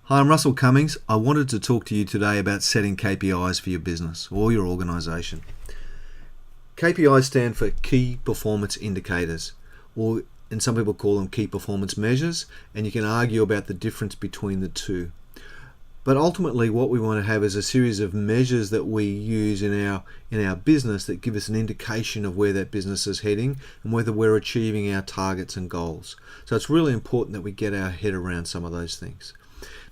Hi, I'm Russell Cummings. I wanted to talk to you today about setting KPIs for your business or your organisation. KPIs stand for Key Performance Indicators, and some people call them Key Performance Measures, and you can argue about the difference between the two. But ultimately what we want to have is a series of measures that we use in our business that give us an indication of where that business is heading and whether we're achieving our targets and goals. So it's really important that we get our head around some of those things.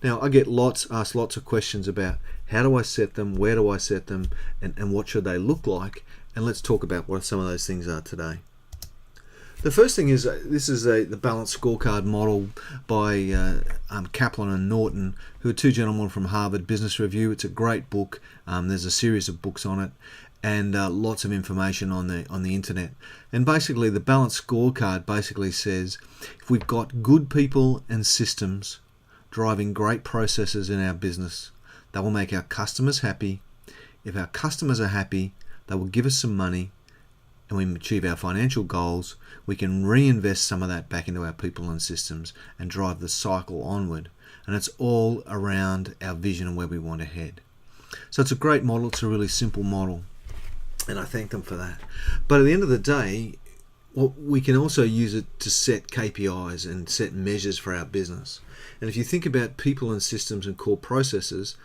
Now, I get asked lots of questions about how do I set them, where do I set them, and what should they look like, and let's talk about what some of those things are today. The first thing is, this is the Balanced Scorecard model by Kaplan and Norton, who are two gentlemen from Harvard Business Review. It's a great book. There's a series of books on it, and lots of information on the internet. And basically, the Balanced Scorecard basically says if we've got good people and systems driving great processes in our business, that will make our customers happy. If our customers are happy, they will give us some money, and we achieve our financial goals. We can reinvest some of that back into our people and systems and drive the cycle onward. And it's all around our vision and where we want to head. So it's a great model. It's a really simple model, and I thank them for that. But at the end of the day, we can also use it to set KPIs and set measures for our business. And if you think about people and systems and core processes,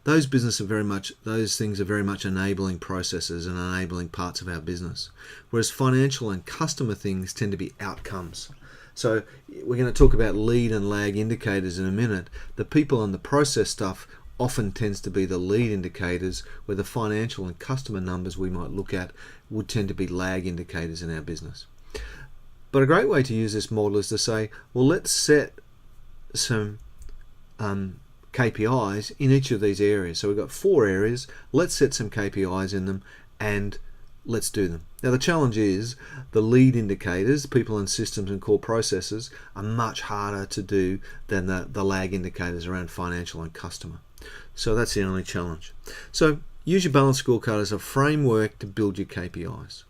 those things are very much enabling processes and enabling parts of our business. Whereas financial and customer things tend to be outcomes. So we're going to talk about lead and lag indicators in a minute. The people and the process stuff often tends to be the lead indicators, where the financial and customer numbers we might look at would tend to be lag indicators in our business. But a great way to use this model is to say, well, let's set some KPIs in each of these areas. So we've got 4 areas. Let's set some KPIs in them and let's do them. Now the challenge is the lead indicators, people and systems and core processes, are much harder to do than the lag indicators around financial and customer. So that's the only challenge. So use your Balanced Scorecard as a framework to build your KPIs.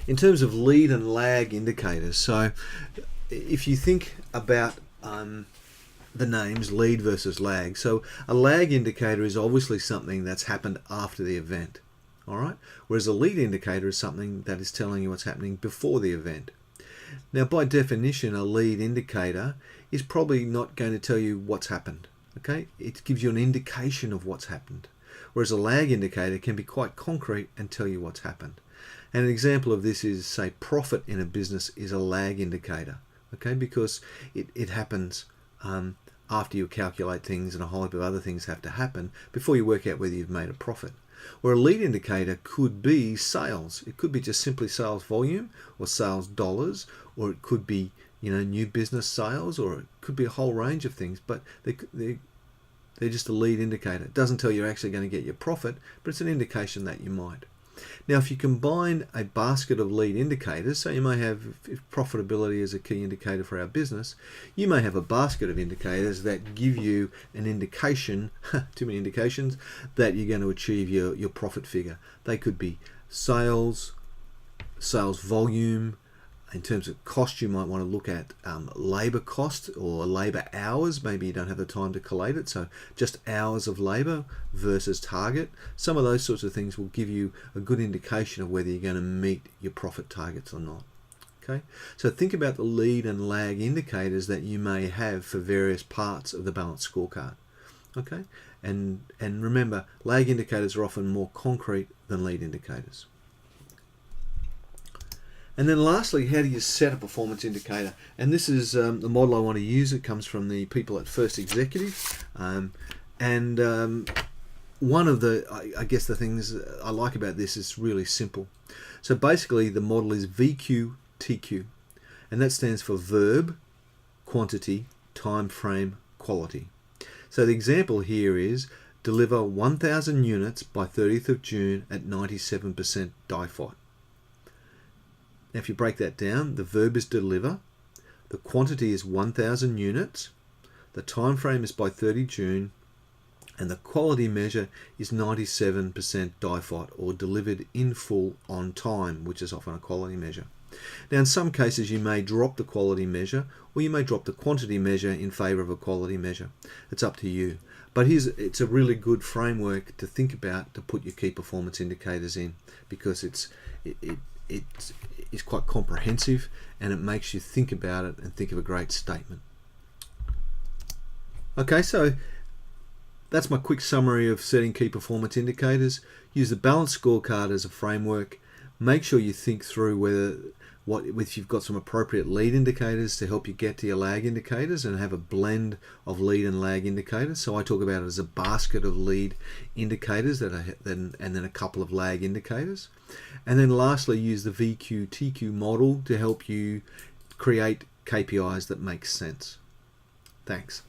In terms of lead and lag indicators, so if you think about the names lead versus lag, so a lag indicator is obviously something that's happened after the event, all right? Whereas a lead indicator is something that is telling you what's happening before the event. Now, by definition, a lead indicator is probably not going to tell you what's happened, okay? It gives you an indication of what's happened. Whereas a lag indicator can be quite concrete and tell you what's happened. And an example of this is, say, profit in a business is a lag indicator, okay? Because it happens after you calculate things, and a whole heap of other things have to happen before you work out whether you've made a profit. Or a lead indicator could be sales. It could be just simply sales volume or sales dollars, or it could be new business sales, or it could be a whole range of things, but they're just a lead indicator. It doesn't tell you you're actually going to get your profit, but it's an indication that you might. Now, if you combine a basket of lead indicators, so you may have, if profitability is a key indicator for our business, you may have a basket of indicators that give you an indication, too many indications, that you're going to achieve your profit figure. They could be sales volume. In terms of cost, you might want to look at labor cost or labor hours. Maybe you don't have the time to collate it, so just hours of labor versus target. Some of those sorts of things will give you a good indication of whether you're going to meet your profit targets or not. Okay, so think about the lead and lag indicators that you may have for various parts of the Balanced Scorecard. Okay, and remember, lag indicators are often more concrete than lead indicators. And then lastly, how do you set a performance indicator? And this is the model I want to use. It comes from the people at First Executive. One of the things I like about this is really simple. So basically the model is VQTQ, and that stands for verb, quantity, time frame, quality. So the example here is deliver 1,000 units by 30th of June at 97% DIFOT. Now, if you break that down, the verb is deliver, the quantity is 1,000 units, the time frame is by 30 June, and the quality measure is 97% DIFOT, or delivered in full on time, which is often a quality measure. Now, in some cases, you may drop the quality measure or you may drop the quantity measure in favor of a quality measure. It's up to you. But it's a really good framework to think about to put your key performance indicators in, because it's quite comprehensive and it makes you think about it and think of a great statement. Okay, so that's my quick summary of setting key performance indicators. Use the Balanced Scorecard as a framework. Make sure you think through if you've got some appropriate lead indicators to help you get to your lag indicators, and have a blend of lead and lag indicators. So I talk about it as a basket of lead indicators and then a couple of lag indicators. And then lastly, use the VQ-TQ model to help you create KPIs that make sense. Thanks.